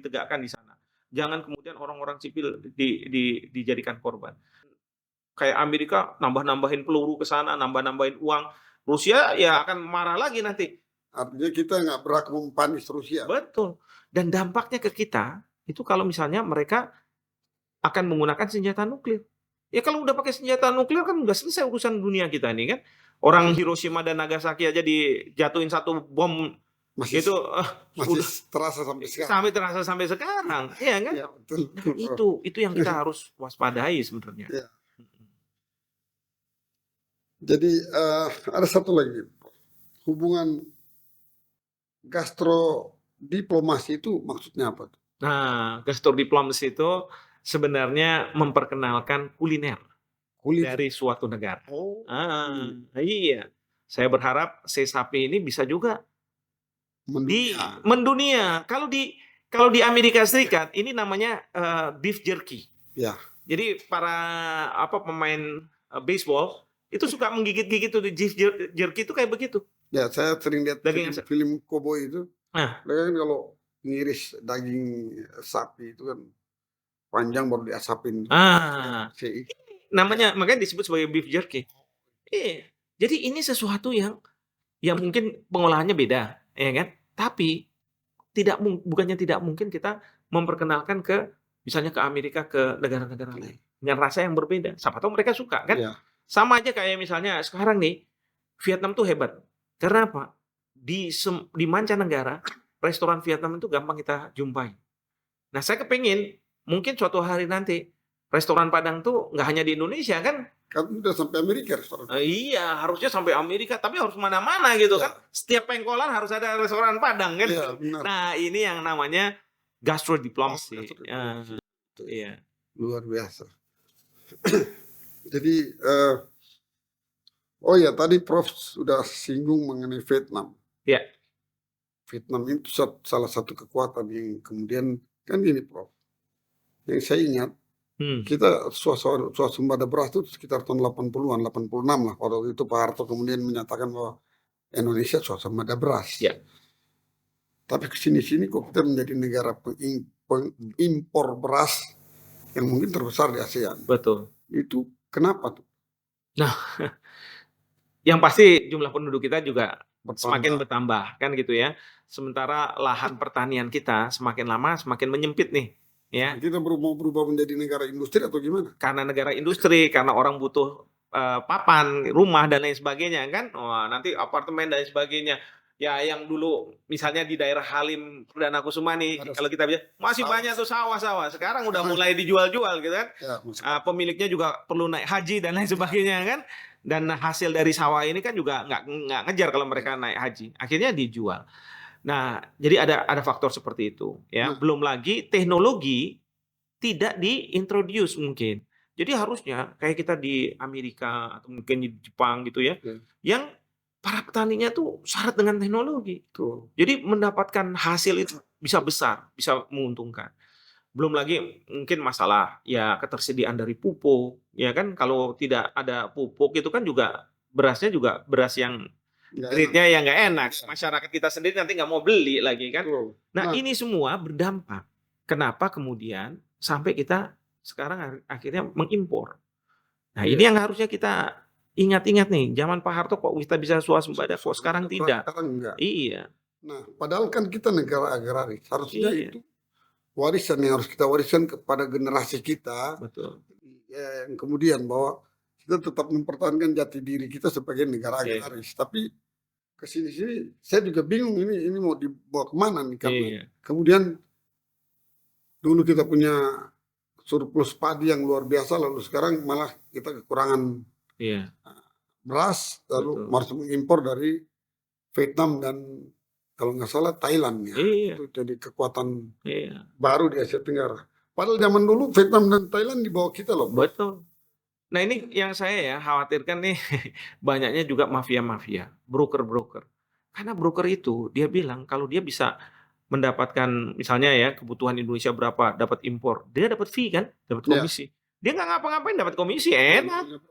ditegakkan di sana. Jangan kemudian orang-orang sipil dijadikan korban. Kayak Amerika nambah-nambahin peluru ke sana, nambah-nambahin uang. Rusia ya akan marah lagi nanti. Artinya kita nggak berhak mempanis Rusia. Betul. Dan dampaknya ke kita, itu kalau misalnya mereka akan menggunakan senjata nuklir. Ya kalau udah pakai senjata nuklir kan udah selesai urusan dunia kita ini kan. Orang Hiroshima dan Nagasaki aja dijatuhin satu bom Masih, itu masih udah terasa sampai sekarang. sampai terasa sampai sekarang, iya kan? Ya, betul. Nah, itu yang kita harus waspadai sebenarnya. Ya. Jadi ada satu lagi, hubungan gastrodiplomasi itu maksudnya apa? Nah, gestur diplomasi itu sebenarnya memperkenalkan kuliner dari suatu negara. Oh, Iya. Saya berharap Sapi ini bisa juga mendunia. mendunia. Kalau di Amerika Serikat ini namanya beef jerky. Ya. Jadi para pemain baseball itu suka menggigit-gigit tuh di beef jerky itu kayak begitu. Ya, saya sering lihat Daging film koboi itu. Nah, Mereka kan kalau ngiris daging sapi itu kan panjang baru diasapin. namanya makanya disebut sebagai beef jerky. Iya. Jadi ini sesuatu yang mungkin pengolahannya beda, ya kan? Tapi bukannya tidak mungkin kita memperkenalkan ke misalnya ke Amerika, ke negara-negara lain dengan rasa yang berbeda. Siapa tahu mereka suka kan? Ya. Sama aja kayak misalnya sekarang nih Vietnam tuh hebat. Karena apa? Di mancanegara restoran Vietnam itu gampang kita jumpai. Nah, saya kepingin mungkin suatu hari nanti restoran Padang tuh nggak hanya di Indonesia kan? Kan udah sampai Amerika restoran. Iya, harusnya sampai Amerika, tapi harus mana-mana gitu Ya. kan. Setiap pengkolan harus ada restoran Padang kan. Iya, benar. Nah, ini yang namanya gastrodiplomasi. Iya. Luar biasa. Jadi, oh ya tadi Prof sudah singgung mengenai Vietnam. Ya. Vietnam itu salah satu kekuatan yang kemudian kan gini Prof. Yang saya ingat kita swasembada beras itu sekitar tahun 80-an, 86 lah. Waktu itu Pak Harto kemudian menyatakan bahwa Indonesia swasembada beras. Ya. Tapi kesini-sini kok kita menjadi negara pengimpor beras yang mungkin terbesar di ASEAN. Betul. Itu kenapa tuh? Nah, yang pasti jumlah penduduk kita juga semakin bertambah kan gitu ya. Sementara lahan pertanian kita semakin lama semakin menyempit nih. Ya. Kita mau berubah menjadi negara industri atau gimana? Karena negara industri, karena orang butuh papan, rumah dan lain sebagainya kan. Wah, nanti apartemen dan sebagainya. Ya yang dulu misalnya di daerah Halim Perdana Kusuma nih, kalau kita bisa masih banyak tuh sawah-sawah. Sekarang udah mulai dijual-jual gitu kan. Ya, pemiliknya juga perlu naik haji dan lain sebagainya kan. Dan hasil dari sawah ini kan juga nggak ngejar kalau mereka naik haji. Akhirnya dijual. Nah, jadi ada faktor seperti itu ya. Belum lagi teknologi tidak diintroduce mungkin. Jadi harusnya kayak kita di Amerika atau mungkin di Jepang gitu ya, yang para petaninya tuh syarat dengan teknologi. Jadi mendapatkan hasil itu bisa besar, bisa menguntungkan. Belum lagi mungkin masalah ya ketersediaan dari pupuk, ya kan kalau tidak ada pupuk itu kan juga berasnya juga beras yang grade-nya yang nggak enak. Masyarakat kita sendiri nanti nggak mau beli lagi kan. Nah ini semua berdampak. Kenapa kemudian sampai kita sekarang akhirnya mengimpor. Nah ini yang harusnya kita ingat-ingat nih. Zaman Pak Harto kok kita bisa swasembada, kok sekarang tidak. Sekarang enggak. Iya. Nah, padahal kan kita negara agraris. Harusnya itu warisan yang harus kita wariskan kepada generasi kita. Betul. Ya, yang kemudian bahwa kita tetap mempertahankan jati diri kita sebagai negara agraris. Tapi kesini-sini saya juga bingung ini mau dibawa kemana nih karena kemudian dulu kita punya surplus padi yang luar biasa, lalu sekarang malah kita kekurangan beras, lalu harus mengimpor dari Vietnam dan kalau nggak salah Thailand ya. Itu jadi kekuatan baru di Asia Tenggara. Padahal zaman dulu Vietnam dan Thailand di bawah kita loh. Betul. Nah ini yang saya khawatirkan nih banyaknya juga mafia-mafia, broker-broker. Karena broker itu dia bilang kalau dia bisa mendapatkan misalnya ya kebutuhan Indonesia berapa, dapat impor, dia dapat fee kan, dapat komisi. Dia nggak ngapa-ngapain dapat komisi, enak.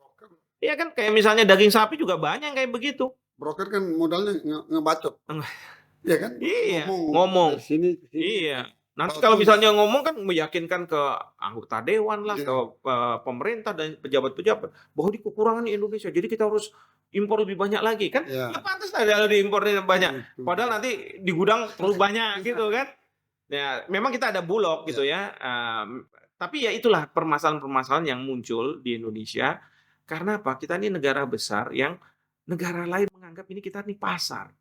Iya kan kayak misalnya daging sapi juga banyak kayak begitu. Broker kan modalnya ngebacot. Iya kan? Iya, ngomong. Sini. Iya. Nanti kalau Tahu-tahu misalnya ngomong kan meyakinkan ke anggota dewan lah, Iya. ke pemerintah dan pejabat-pejabat bahwa di kekurangan di Indonesia, jadi kita harus impor lebih banyak lagi kan? Ya, Nggak pantas lah kalau diimpornya banyak. itu. Padahal nanti di gudang terlalu banyak gitu kan? Ya, memang kita ada bulog gitu ya. Tapi ya itulah permasalahan-permasalahan yang muncul di Indonesia. Karena apa? Kita ini negara besar yang negara lain menganggap ini kita nih pasar.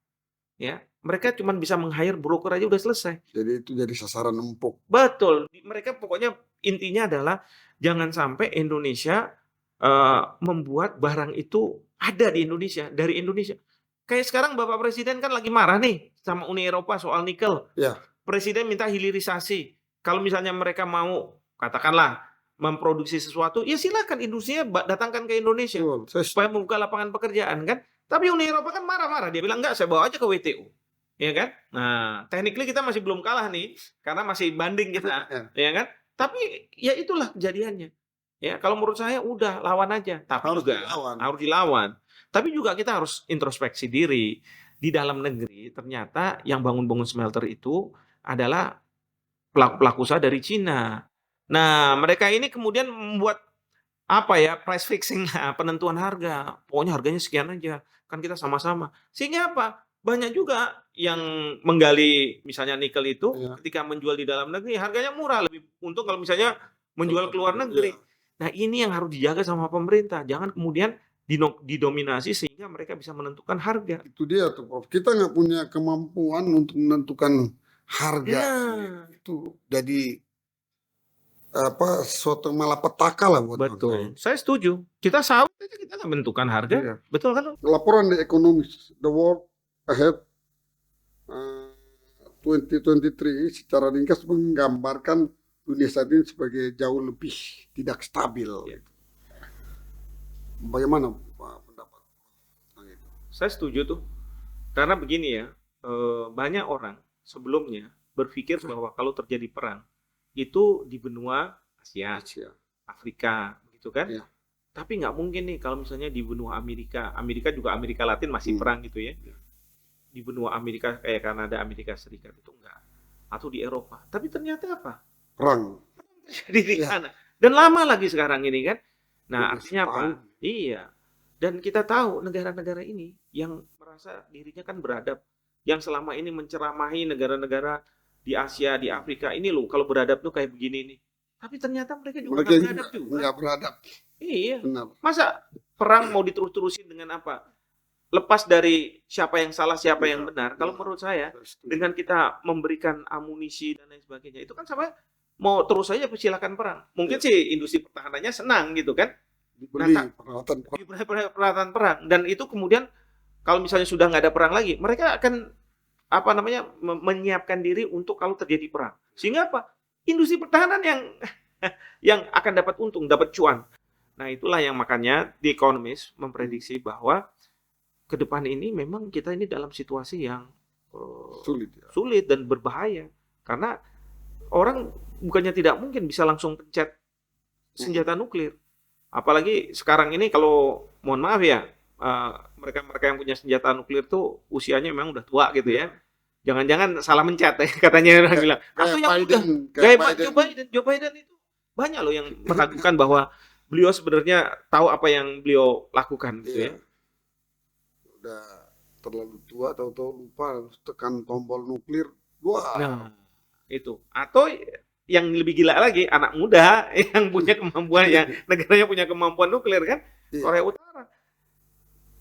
Ya, mereka cuma bisa meng-hire broker aja udah selesai. Jadi itu jadi sasaran empuk. Betul, mereka pokoknya intinya adalah jangan sampai Indonesia membuat barang itu ada di Indonesia, dari Indonesia. Kayak sekarang Bapak Presiden kan lagi marah nih sama Uni Eropa soal nikel. Ya. Presiden minta hilirisasi. Kalau misalnya mereka mau, katakanlah, memproduksi sesuatu, ya silakan industrinya datangkan ke Indonesia Betul. supaya membuka lapangan pekerjaan kan. Tapi Uni Eropa kan marah-marah, dia bilang enggak, saya bawa aja ke WTO. Ya kan? Nah, technically kita masih belum kalah nih karena masih banding kita, ya kan? Tapi ya itulah kejadiannya. Ya, kalau menurut saya udah lawan aja, tapi Harus juga dilawan. harus dilawan. Tapi juga kita harus introspeksi diri. Di dalam negeri ternyata yang bangun-bangun smelter itu adalah pelaku-pelaku usaha dari Cina. Nah, mereka ini kemudian membuat apa ya, price fixing lah, penentuan harga. Pokoknya harganya sekian aja, kan kita sama-sama. Sehingga apa? Banyak juga yang menggali misalnya nikel itu Iya. ketika menjual di dalam negeri harganya murah, lebih untung kalau misalnya menjual ke luar negeri. Iya. Nah, ini yang harus dijaga sama pemerintah. Jangan kemudian didominasi sehingga mereka bisa menentukan harga. Itu dia tuh, Prof. Kita nggak punya kemampuan untuk menentukan harga. Nah, Itu jadi suatu malapetaka lah buat betul. Saya setuju. Kita sawit aja kita nggak menentukan harga. Iya. Betul kan? Laporan The Economist, The World Ahead 2023 secara ringkas menggambarkan dunia saat ini sebagai jauh lebih tidak stabil. Iya. Bagaimana Pak, pendapat tentang itu? Saya setuju tuh. Karena begini ya, banyak orang sebelumnya berpikir bahwa kalau terjadi perang itu di benua Asia, Asia. Afrika, gitu kan? Iya. Tapi nggak mungkin nih kalau misalnya di benua Amerika, Amerika juga Amerika Latin masih perang gitu ya. Di benua Amerika kayak Kanada, Amerika Serikat itu enggak. Atau di Eropa. Tapi ternyata apa? Perang. Jadi di Iya. sana. Dan lama lagi sekarang ini kan. Nah, Udah artinya apa? setahun. Iya. Dan kita tahu negara-negara ini yang merasa dirinya kan beradab, yang selama ini menceramahi negara-negara di Asia, di Afrika ini loh, kalau beradab tuh kayak begini nih. Tapi ternyata mereka juga Mereka nggak beradab juga. nggak beradab. Iya. Benar. Masa perang mau diterus-terusin dengan apa? Lepas dari siapa yang salah, siapa yang benar. Kalau menurut saya, dengan kita memberikan amunisi dan lain sebagainya, itu kan sama mau terus saja persilakan perang. Mungkin sih industri pertahanannya senang gitu kan, Dibeli Nah, peralatan perang. di peralatan perang. Dan itu kemudian kalau misalnya sudah nggak ada perang lagi, mereka akan apa namanya menyiapkan diri untuk kalau terjadi perang. Sehingga apa? Industri pertahanan yang yang akan dapat untung, dapat cuan. Nah, itulah yang makanya The Economist memprediksi bahwa ke depan ini memang kita ini dalam situasi yang Sulit ya. sulit dan berbahaya. Karena orang bukannya tidak mungkin bisa langsung pencet senjata nuklir. Apalagi sekarang ini kalau mohon maaf ya, mereka-mereka yang punya senjata nuklir tuh usianya memang udah tua gitu ya. Jangan-jangan salah mencet ya, katanya orang bilang. Atau yang udah kayak Joe Biden itu banyak loh yang meragukan bahwa beliau sebenarnya tahu apa yang beliau lakukan gitu ya. Udah terlalu tua, tahu-tahu lupa harus tekan tombol nuklir. Wah. Nah, itu. Atau yang lebih gila lagi, anak muda yang punya kemampuan, yang negaranya punya kemampuan nuklir kan, Iya. Korea Utara.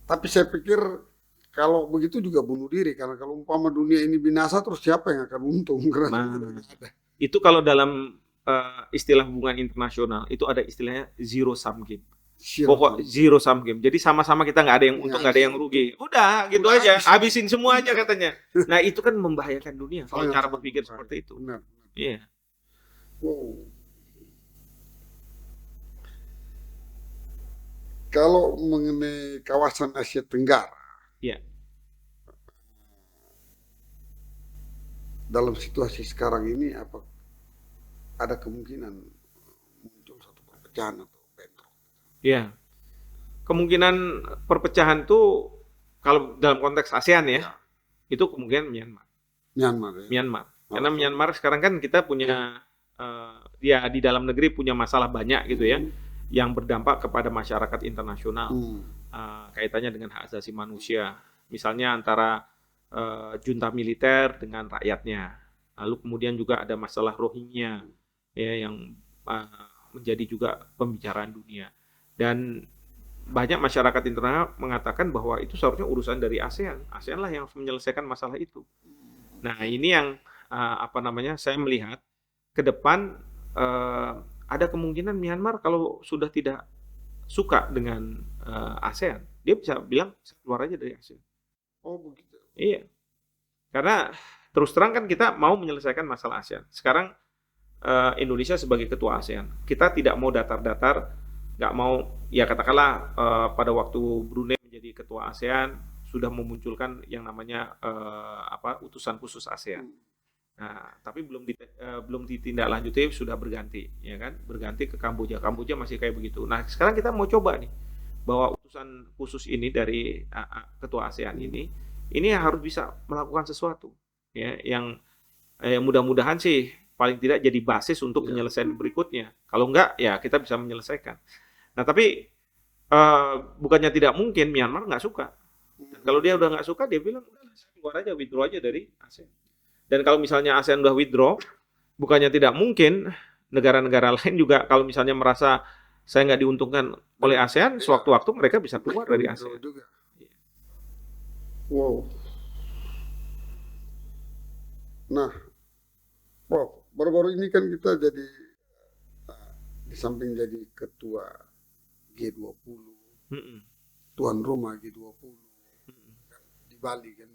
Tapi saya pikir kalau begitu juga bunuh diri, karena kalau umpama dunia ini binasa terus siapa yang akan untung? Nah, itu kalau dalam istilah hubungan internasional itu ada istilahnya zero sum game. Pokok zero sum game. Jadi sama-sama kita nggak ada yang untung, nggak ada yang rugi. Udah gitu Udah, aja, habisin semua aja katanya. Nah, itu kan membahayakan dunia kalau Sangat cara berpikir seperti itu. Benar. Iya. Wow. Kalau mengenai kawasan Asia Tenggara, Iya. dalam situasi sekarang ini apa ada kemungkinan muncul satu perpecahan atau bentrok? Iya. Kemungkinan perpecahan tuh kalau dalam konteks ASEAN ya, itu kemungkinan Myanmar. Myanmar ya. Myanmar. Karena Myanmar sekarang kan kita punya ya di dalam negeri punya masalah banyak gitu ya, yang berdampak kepada masyarakat internasional. Kaitannya dengan hak asasi manusia. Misalnya antara junta militer dengan rakyatnya. Lalu kemudian juga ada masalah Rohingya ya yang menjadi juga pembicaraan dunia. Dan banyak masyarakat internasional mengatakan bahwa itu seharusnya urusan dari ASEAN. ASEAN lah yang harus menyelesaikan masalah itu. Nah, ini yang saya melihat ke depan ada kemungkinan Myanmar kalau sudah tidak suka dengan ASEAN, dia bisa bilang keluar aja dari ASEAN. Oh begitu. Iya. Karena terus terang kan kita mau menyelesaikan masalah ASEAN. Sekarang Indonesia sebagai ketua ASEAN, kita tidak mau datar-datar, nggak mau ya katakanlah pada waktu Brunei menjadi ketua ASEAN sudah memunculkan yang namanya utusan khusus ASEAN. Nah, tapi belum ditindaklanjuti, sudah berganti, ya kan? Berganti ke Kamboja. Kamboja masih kayak begitu. Nah, sekarang kita mau coba nih bahwa utusan khusus ini dari ketua ASEAN ini harus bisa melakukan sesuatu, ya, yang mudah-mudahan sih paling tidak jadi basis untuk penyelesaian berikutnya. Kalau enggak, ya kita bisa menyelesaikan. Nah, tapi bukannya tidak mungkin Myanmar nggak suka. Dan kalau dia udah nggak suka, dia bilang udah keluar aja, withdraw aja dari ASEAN. Dan kalau misalnya ASEAN udah withdraw, bukannya tidak mungkin negara-negara lain juga kalau misalnya merasa saya nggak diuntungkan oleh ASEAN, sewaktu-waktu mereka bisa keluar dari ASEAN. Wow. Nah, Prof, baru-baru ini kan kita jadi di samping jadi ketua G20, tuan rumah G20 di Bali kan.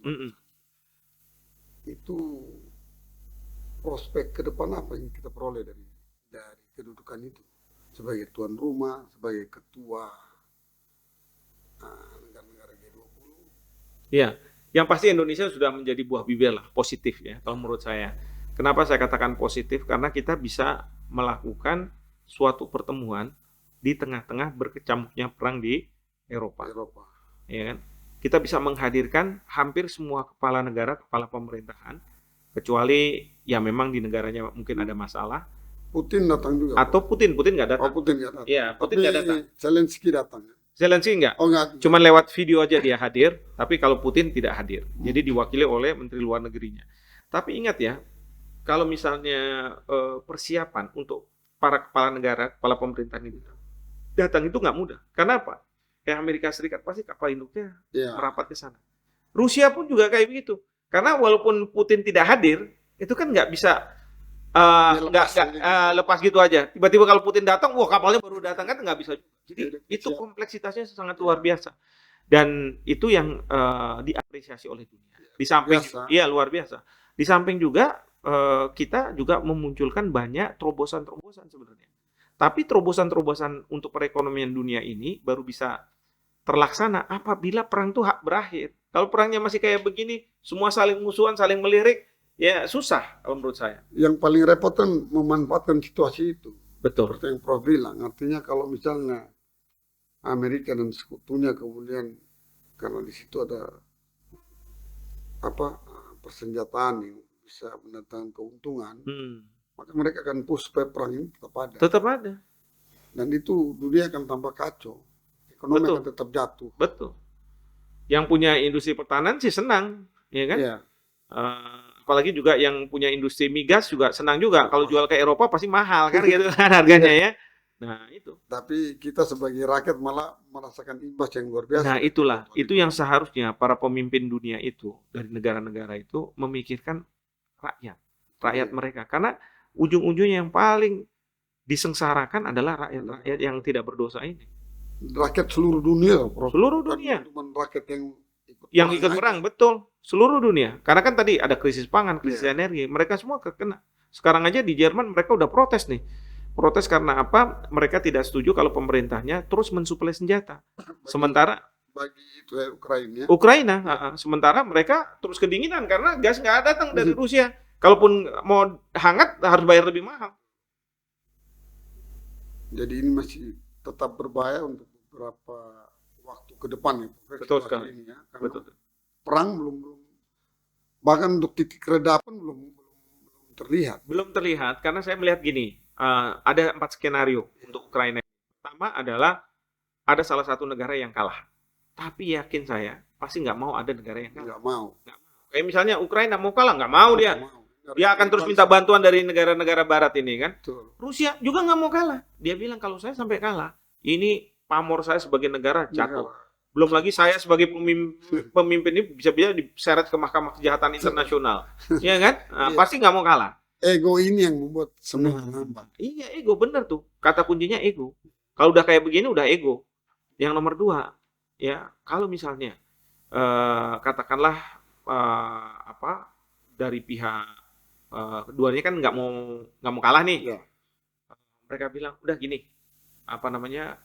Itu prospek ke depan apa yang kita peroleh dari kedudukan itu sebagai tuan rumah, sebagai ketua negara-negara G20? Ya, yang pasti Indonesia sudah menjadi buah bibir lah, positif ya kalau menurut saya. Kenapa saya katakan positif? Karena kita bisa melakukan suatu pertemuan di tengah-tengah berkecamuknya perang di Eropa. Ya kan? Kita bisa menghadirkan hampir semua kepala negara, kepala pemerintahan, kecuali ya memang di negaranya mungkin ada masalah. Putin datang juga. Atau Putin nggak datang. Oh, Putin nggak datang. Iya, Putin nggak datang. Zelensky datang. Zelensky nggak. Oh, nggak. Cuman lewat video aja dia hadir, tapi kalau Putin tidak hadir. Jadi diwakili oleh Menteri Luar Negerinya. Tapi ingat ya, kalau misalnya persiapan untuk para kepala negara, kepala pemerintahan ini datang itu nggak mudah. Karena apa? Kayak Amerika Serikat pasti kapal induknya merapat ke sana. Rusia pun juga kayak begitu. Karena walaupun Putin tidak hadir, itu kan nggak bisa lepas gitu aja. Tiba-tiba kalau Putin datang, wah kapalnya baru datang kan nggak bisa. Jadi itu kompleksitasnya sangat luar biasa. Dan itu yang diapresiasi oleh dunia. Di samping, luar biasa. Di samping juga kita juga memunculkan banyak terobosan-terobosan sebenarnya. Tapi terobosan-terobosan untuk perekonomian dunia ini baru bisa terlaksana apabila perang itu berakhir. Kalau perangnya masih kayak begini, semua saling musuhan, saling melirik, ya susah kalau menurut saya. Yang paling repot kan memanfaatkan situasi itu. Betul. Seperti yang Prof bilang, artinya kalau misalnya Amerika dan sekutunya kemudian karena di situ ada persenjataan yang bisa mendatangkan keuntungan, maka mereka akan push supaya perang ini tetap ada. Tetap ada. Dan itu dunia akan tambah kacau. Ekonomi akan tetap jatuh. Betul. Yang punya industri pertahanan sih senang, ya kan? Iya. Apalagi juga yang punya industri migas juga senang juga. Kalau jual ke Eropa pasti mahal kan gitu kan harganya ya. Nah itu. Tapi kita sebagai rakyat malah merasakan imbas yang luar biasa. Nah itulah, itu yang seharusnya para pemimpin dunia itu dari negara-negara itu memikirkan rakyat mereka. Karena ujung-ujungnya yang paling disengsarakan adalah rakyat yang tidak berdosa ini. Rakyat seluruh dunia, Prof. Seluruh dunia. Bukan rakyat yang ikut perang, betul. Seluruh dunia. Karena kan tadi ada krisis pangan, krisis energi. Mereka semua kena. Sekarang aja di Jerman mereka udah protes nih. Protes karena apa? Mereka tidak setuju kalau pemerintahnya terus mensuplai senjata. Sementara bagi itu Ukraina. Sementara mereka terus kedinginan karena gas nggak datang dari Rusia. Kalaupun mau hangat harus bayar lebih mahal. Jadi ini masih tetap berbahaya untuk beberapa waktu ke depan ya. Betul sekali. Ini ya. Karena perang belum bahkan untuk titik redapan belum terlihat. Belum terlihat karena saya melihat gini, ada 4 skenario untuk Ukraina. Pertama adalah ada salah satu negara yang kalah. Tapi yakin saya pasti nggak mau ada negara yang kalah. Nggak mau. Kayak misalnya Ukraina mau kalah, nggak mau dia. Nggak mau. Dia akan terus minta bantuan dari negara-negara barat ini kan. Betul. Rusia juga nggak mau kalah. Dia bilang kalau saya sampai kalah, ini pamor saya sebagai negara jatuh. Belum lagi saya sebagai pemimpin ini bisa-bisa diseret ke Mahkamah Kejahatan Internasional. Iya kan? Nah, pasti nggak mau kalah. Ego ini yang membuat semua hambat. Iya, ego bener tuh. Kata kuncinya ego. Kalau udah kayak begini udah ego. Yang nomor 2, ya kalau misalnya katakanlah dari pihak keduanya kan nggak mau kalah nih. Ya. Mereka bilang udah gini,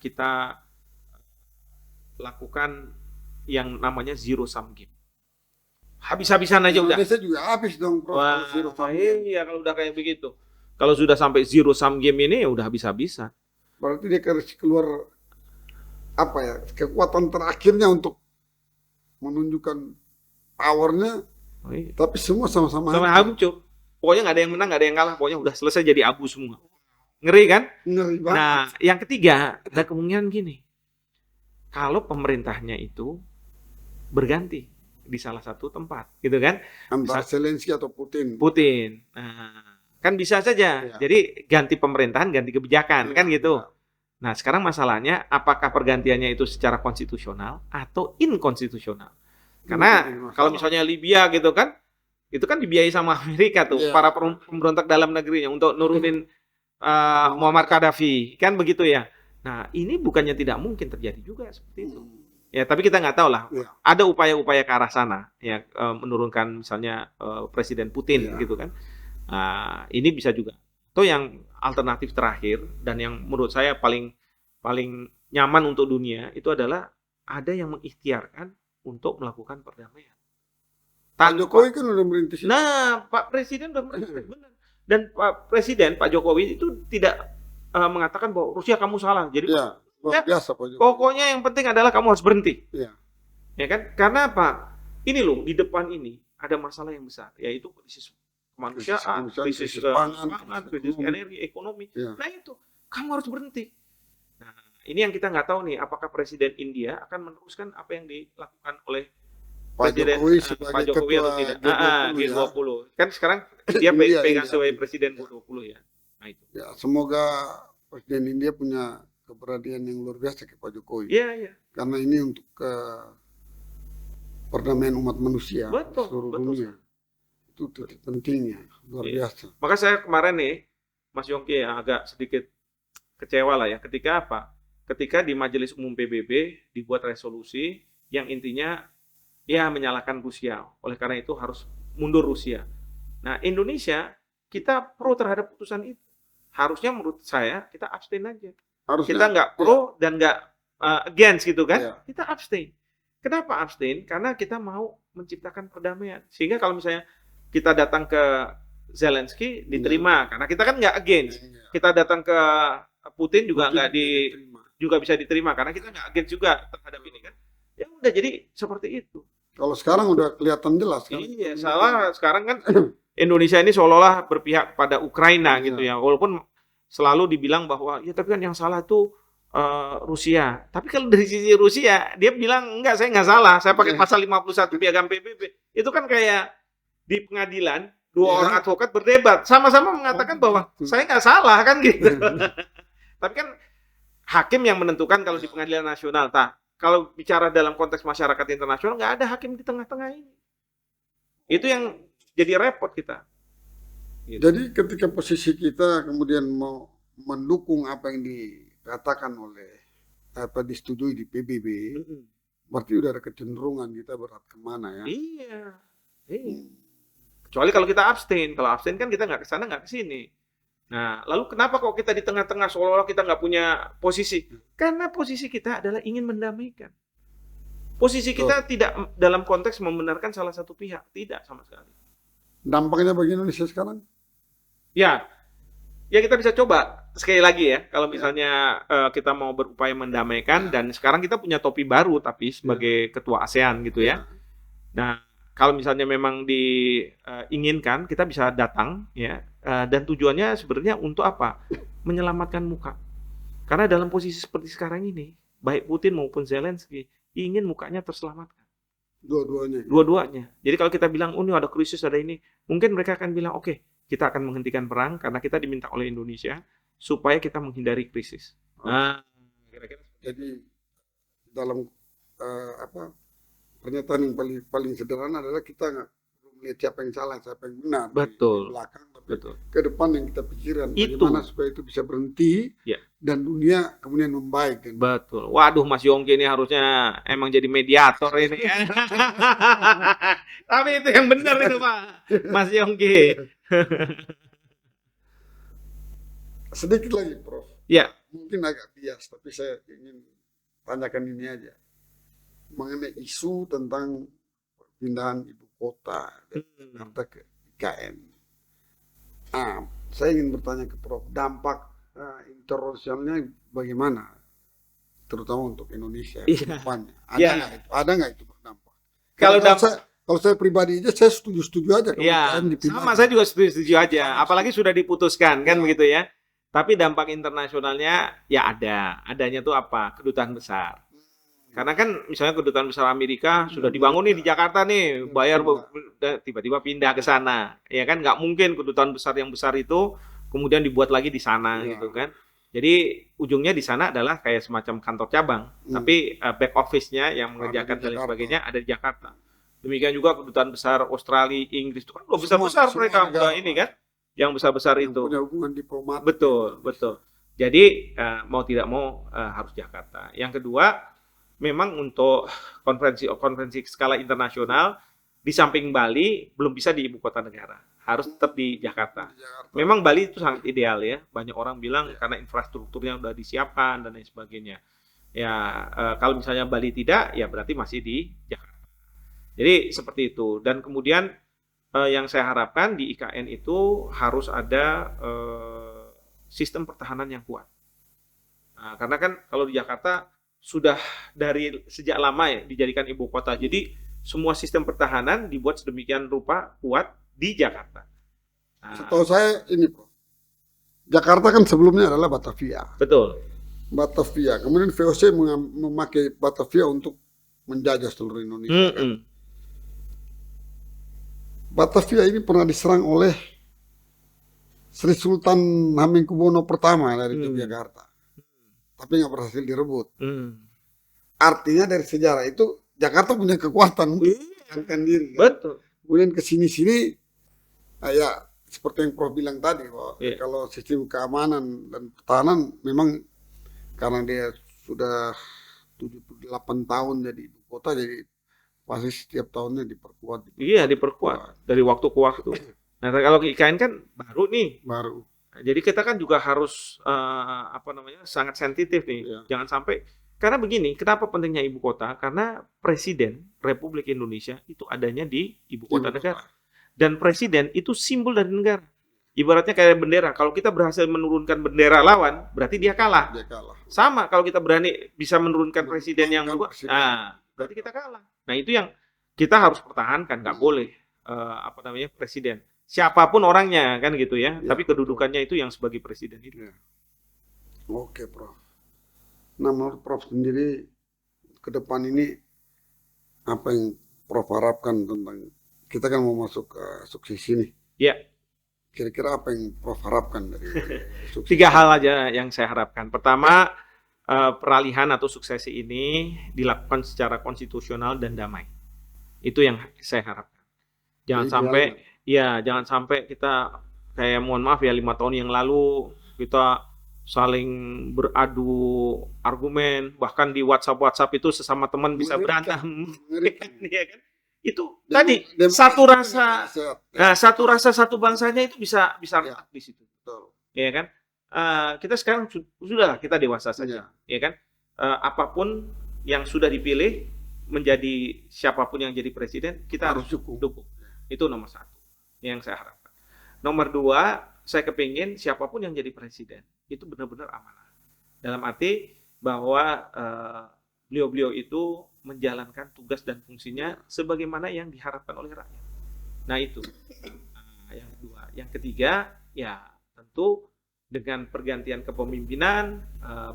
kita lakukan yang namanya zero sum game. Habis-habisan aja udah. Indonesia juga habis dong. Wah, iya kalau udah kayak begitu. Kalau sudah sampai zero sum game ini ya udah habis-habisan. Berarti dia harus keluar kekuatan terakhirnya untuk menunjukkan powernya. Iya. Tapi semua sama-sama hancur. Pokoknya nggak ada yang menang, nggak ada yang kalah. Pokoknya udah selesai jadi abu semua. Ngeri kan? Ngeri banget. Nah, yang ketiga ada kemungkinan gini. Kalau pemerintahnya itu berganti di salah satu tempat, gitu kan? Antara Zelensky atau Putin. Nah, kan bisa saja. Ya. Jadi ganti pemerintahan, ganti kebijakan, Ya, kan gitu. ya. Nah, sekarang masalahnya apakah pergantiannya itu secara konstitusional atau inkonstitusional? Karena kalau misalnya Libya gitu kan, itu kan dibiayai sama Amerika tuh, Ya. para pemberontak dalam negerinya untuk nurunin Muammar Gaddafi, kan begitu ya. Nah, ini bukannya tidak mungkin terjadi juga seperti itu. Ya, tapi kita nggak tahu lah. Ya. Ada upaya-upaya ke arah sana, ya menurunkan misalnya Presiden Putin, Ya. gitu kan. Nah, ini bisa juga. Itu yang alternatif terakhir dan yang menurut saya paling nyaman untuk dunia itu adalah ada yang mengikhtiarkan untuk melakukan perdamaian. Pak Jokowi kan udah merintis. Nah, Pak Presiden udah merintis, benar. Dan Pak Jokowi itu tidak mengatakan bahwa Rusia kamu salah. Jadi Ya, luar biasa Pak Jokowi. pokoknya yang penting adalah kamu harus berhenti. Ya. Ya kan? Karena apa? Ini loh, di depan ini ada masalah yang besar, yaitu krisis kemanusiaan, krisis pangan, krisis energi, ekonomi. Ya. Nah itu, kamu harus berhenti. Nah, ini yang kita nggak tahu nih, apakah Presiden India akan meneruskan apa yang dilakukan oleh Pak Presiden Jokowi sebagai Pak Jokowi atau ketua tidak? G20, G20. Kan sekarang dia pegang sebagai Presiden G20 ya. Nah itu. Ya, semoga Presiden India punya keberanian yang luar biasa ke Pak Jokowi. Iya, iya. Karena ini untuk perdamaian umat manusia seluruh dunia. Itu titik pentingnya, luar biasa. Maka saya kemarin nih, Mas Yongki agak sedikit kecewa lah ya. Ketika apa? Ketika di Majelis Umum PBB dibuat resolusi yang intinya ya menyalahkan Rusia. Oleh karena itu harus mundur Rusia. Nah, Indonesia kita pro terhadap putusan itu. Harusnya menurut saya kita abstain aja. Harusnya, kita nggak pro dan nggak against gitu kan? Ya. Kita abstain. Kenapa abstain? Karena kita mau menciptakan perdamaian. Sehingga kalau misalnya kita datang ke Zelensky diterima, karena kita kan nggak against. Kita datang ke Putin juga juga bisa diterima karena kita nggak against juga terhadap ini kan. Ya udah jadi seperti itu. Kalau sekarang udah kelihatan jelas kan. Iya, salah sekarang kan Indonesia ini seolah-olah berpihak pada Ukraina gitu ya. Walaupun selalu dibilang bahwa ya tapi kan yang salah itu Rusia. Tapi kalau dari sisi Rusia, dia bilang enggak, saya nggak salah. Saya pakai pasal 51 Piagam PBB. Itu kan kayak di pengadilan dua orang advokat berdebat, sama-sama mengatakan bahwa saya nggak salah kan gitu. Tapi kan hakim yang menentukan kalau di pengadilan nasional. Kalau bicara dalam konteks masyarakat internasional, nggak ada hakim di tengah-tengah ini. Itu yang jadi repot kita. Gitu. Jadi ketika posisi kita kemudian mau mendukung apa yang dikatakan oleh disetujui di PBB, berarti udah ada kecenderungan kita berat kemana ya? Iya. Kecuali kalau kita abstain. Kalau abstain kan kita nggak ke sana, nggak ke sini. Nah, lalu kenapa kok kita di tengah-tengah seolah-olah kita nggak punya posisi? Karena posisi kita adalah ingin mendamaikan. Posisi kita tidak dalam konteks membenarkan salah satu pihak, tidak sama sekali. Dampaknya bagi Indonesia sekarang? Ya kita bisa coba sekali lagi ya. Kalau misalnya kita mau berupaya mendamaikan dan sekarang kita punya topi baru tapi sebagai ketua ASEAN gitu ya. Nah, kalau misalnya memang diinginkan, kita bisa datang ya. Dan tujuannya sebenarnya untuk apa? Menyelamatkan muka. Karena dalam posisi seperti sekarang ini, baik Putin maupun Zelensky ingin mukanya terselamatkan. Dua-duanya. Dua-duanya. Jadi kalau kita bilang, oh ini ada krisis, ada ini, mungkin mereka akan bilang, oke, kita akan menghentikan perang karena kita diminta oleh Indonesia supaya kita menghindari krisis. Nah, kira-kira. Jadi dalam apa pernyataan yang paling paling sederhana adalah kita nggak perlu melihat siapa yang salah, siapa yang benar di Betul. belakang, tapi Betul. ke depan yang kita pikirkan Itu. bagaimana supaya itu bisa berhenti Ya. dan dunia kemudian membaik. Kan? Betul. Waduh, Mas Yongki ini harusnya emang jadi mediator ini. Tapi itu yang benar itu Pak, Mas Yongki. Sedikit lagi, Prof. Ya. Mungkin agak bias, tapi saya ingin tanyakan ini aja mengenai isu tentang perpindahan ibu kota dari Jakarta ke IKN. Saya ingin bertanya ke Prof, dampak internasionalnya bagaimana, terutama untuk Indonesia ke depannya? Ada nggak itu berdampak? Kalau saya pribadi aja, saya setuju aja. Sama, saya juga setuju aja. Apalagi sudah diputuskan kan begitu ya. Tapi dampak internasionalnya ya adanya tuh apa? Kedutaan besar. Karena kan misalnya kedutaan besar Amerika sudah dibangun nih di Jakarta nih, bayar tiba-tiba pindah ke sana. Ya kan nggak mungkin kedutaan besar yang besar itu kemudian dibuat lagi di sana gitu kan. Jadi ujungnya di sana adalah kayak semacam kantor cabang, tapi back office-nya yang mengerjakan dan sebagainya ada di Jakarta. Demikian juga kedutaan besar Australia, Inggris itu kan besar-besar mereka udah ini kan. Yang besar-besar itu. Punya hubungan diplomatik. Betul. Jadi mau tidak mau harus Jakarta. Yang kedua, memang untuk konferensi skala internasional di samping Bali belum bisa di ibu kota negara, harus tetap di Jakarta. Memang Bali itu sangat ideal ya. Banyak orang bilang karena infrastrukturnya sudah disiapkan dan lain sebagainya. Ya kalau misalnya Bali tidak, ya berarti masih di Jakarta. Jadi seperti itu. Dan kemudian yang saya harapkan di IKN itu harus ada sistem pertahanan yang kuat. Nah, karena kan kalau di Jakarta sudah dari sejak lama ya dijadikan ibu kota. Jadi semua sistem pertahanan dibuat sedemikian rupa kuat di Jakarta. Nah, setahu saya ini, Bro. Jakarta kan sebelumnya adalah Batavia. Betul. Batavia. Kemudian VOC memakai Batavia untuk menjajah seluruh Indonesia. Kan? Batavia ini pernah diserang oleh Sri Sultan Hamengkubuwono pertama dari Yogyakarta, tapi nggak berhasil direbut. Artinya dari sejarah itu Jakarta punya kekuatan untuk menjaga diri. Kan? Betul. Kemudian kesini-sini, ya seperti yang Prof bilang tadi, bahwa kalau sistem keamanan dan pertahanan memang karena dia sudah 78 tahun jadi ibu kota, jadi pasti setiap tahunnya diperkuat. Iya, diperkuat dari waktu ke waktu. Nah, kalau IKN kan baru nih. Baru. Jadi kita kan juga harus sangat sensitif nih. Jangan sampai, karena begini, kenapa pentingnya ibu kota? Karena Presiden Republik Indonesia itu adanya di ibu kota negara. Dan Presiden itu simbol dari negara. Ibaratnya kayak bendera. Kalau kita berhasil menurunkan bendera lawan, berarti dia kalah. Sama kalau kita bisa menurunkan presiden yang berarti kita kalah. Nah, itu yang kita harus pertahankan, nggak boleh presiden. Siapapun orangnya kan gitu ya, tapi kedudukannya itu yang sebagai presiden itu. Oke, Prof. Nah, menurut Prof sendiri ke depan ini apa yang Prof harapkan tentang kita kan mau masuk ke suksesi nih. Iya. Kira-kira apa yang Prof harapkan dari suksesi? 3 hal aja yang saya harapkan. Pertama, peralihan atau suksesi ini dilakukan secara konstitusional dan damai. Itu yang saya harapkan. Jangan sampai kita kayak mohon maaf ya 5 tahun yang lalu kita saling beradu argumen, bahkan di WhatsApp itu sesama teman bisa berantem. Ya kan? Itu tadi satu rasa satu bangsanya itu bisa retak di situ. Ya kan? Kita sekarang sudah kita dewasa saja, ya kan? Apapun yang sudah dipilih menjadi siapapun yang jadi presiden, kita harus dukung. Itu nomor 1 yang saya harapkan. Nomor 2, saya kepingin siapapun yang jadi presiden itu benar-benar amanah. Dalam arti bahwa beliau-beliau itu menjalankan tugas dan fungsinya sebagaimana yang diharapkan oleh rakyat. Nah itu. Yang kedua, yang ketiga, ya tentu dengan pergantian kepemimpinan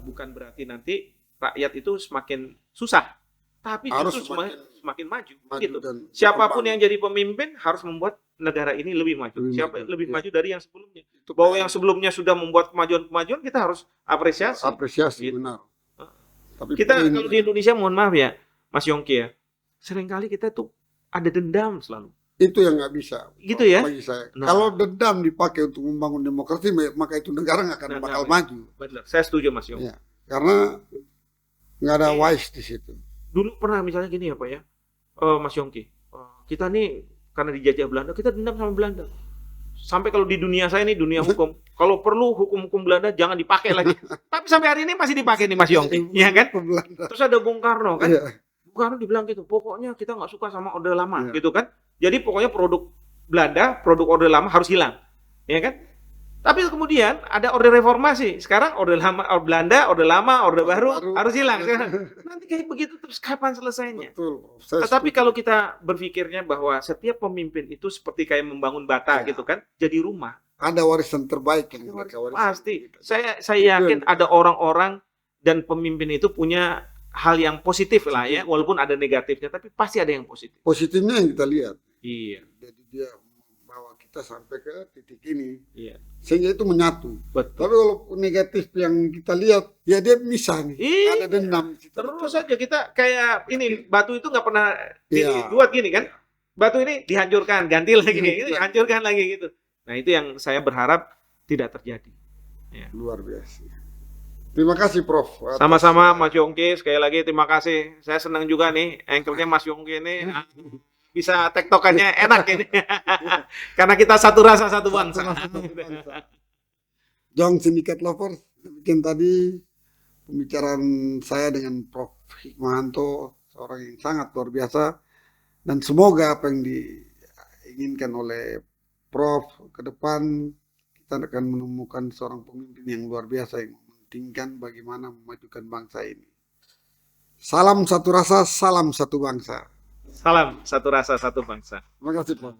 bukan berarti nanti rakyat itu semakin susah, tapi Harus justru semakin maju. maju Gitu. dan Siapapun berkembang. yang jadi pemimpin harus membuat negara ini lebih maju. Lebih Iya. maju dari yang sebelumnya. Itu Bahwa yang sebelumnya sudah membuat kemajuan-kemajuan, kita harus apresiasi. apresiasi Gitu. benar. Tapi Kita kalau di Indonesia, mohon maaf ya, Mas Yongki ya, seringkali kita tuh ada dendam selalu. itu yang nggak bisa. Gitu ya? Bagi saya. Nah. Kalau dendam dipakai untuk membangun demokrasi, maka itu negara nggak akan bakal maju. Benar, saya setuju Mas Yongki. Ya, karena nggak ada wise di situ. Dulu pernah misalnya gini ya Pak ya, Mas Yongki, kita nih karena dijajah Belanda, kita dendam sama Belanda. Sampai kalau di dunia saya nih, dunia hukum, kalau perlu hukum-hukum Belanda jangan dipakai lagi. Tapi sampai hari ini masih dipakai nih Mas Yongki, ya kan? Terus ada Bung Karno kan, Bung Karno dibilang gitu, pokoknya kita nggak suka sama Orde Lama, gitu kan? Jadi pokoknya produk Belanda, produk Orde Lama harus hilang, ya kan? Tapi kemudian ada Orde Reformasi. Sekarang Orde Lama, Belanda, Orde Lama, Orde Baru harus hilang. Nanti kayak begitu terus kapan selesainya? Betul. Tetapi kalau kita berpikirnya bahwa setiap pemimpin itu seperti kayak membangun bata gitu kan, jadi rumah. Ada warisan terbaik yang mereka warisan. Pasti. Saya yakin ada orang-orang dan pemimpin itu punya hal yang positif lah ya, walaupun ada negatifnya, tapi pasti ada yang positif. Positifnya yang kita lihat. Iya. Jadi dia membawa kita sampai ke titik ini. Iya. Sehingga itu menyatu. Betul. Tapi kalau negatif yang kita lihat, ya dia bisa nih. Iya. Ada dendam. Terus saja kita kayak ini, batu itu nggak pernah dibuat gini kan. Batu ini dihancurkan, ganti lagi, dihancurkan lagi gitu. Nah itu yang saya berharap tidak terjadi. Ya. Luar biasa. Terima kasih Prof. Sama-sama Mas Yongki, sekali lagi terima kasih. Saya senang juga nih, anchor-nya Mas Yongki ini bisa tektokannya enak ini. Karena kita satu rasa, satu bangsa. Jong Sindikat Lovers, bikin tadi pembicaraan saya dengan Prof. Hikmahanto, seorang yang sangat luar biasa. Dan semoga apa yang diinginkan oleh Prof. ke depan, kita akan menemukan seorang pemimpin yang luar biasa yang mementingkan bagaimana memajukan bangsa ini. Salam satu rasa, salam satu bangsa. Salam satu rasa, satu bangsa. Terima kasih Prof.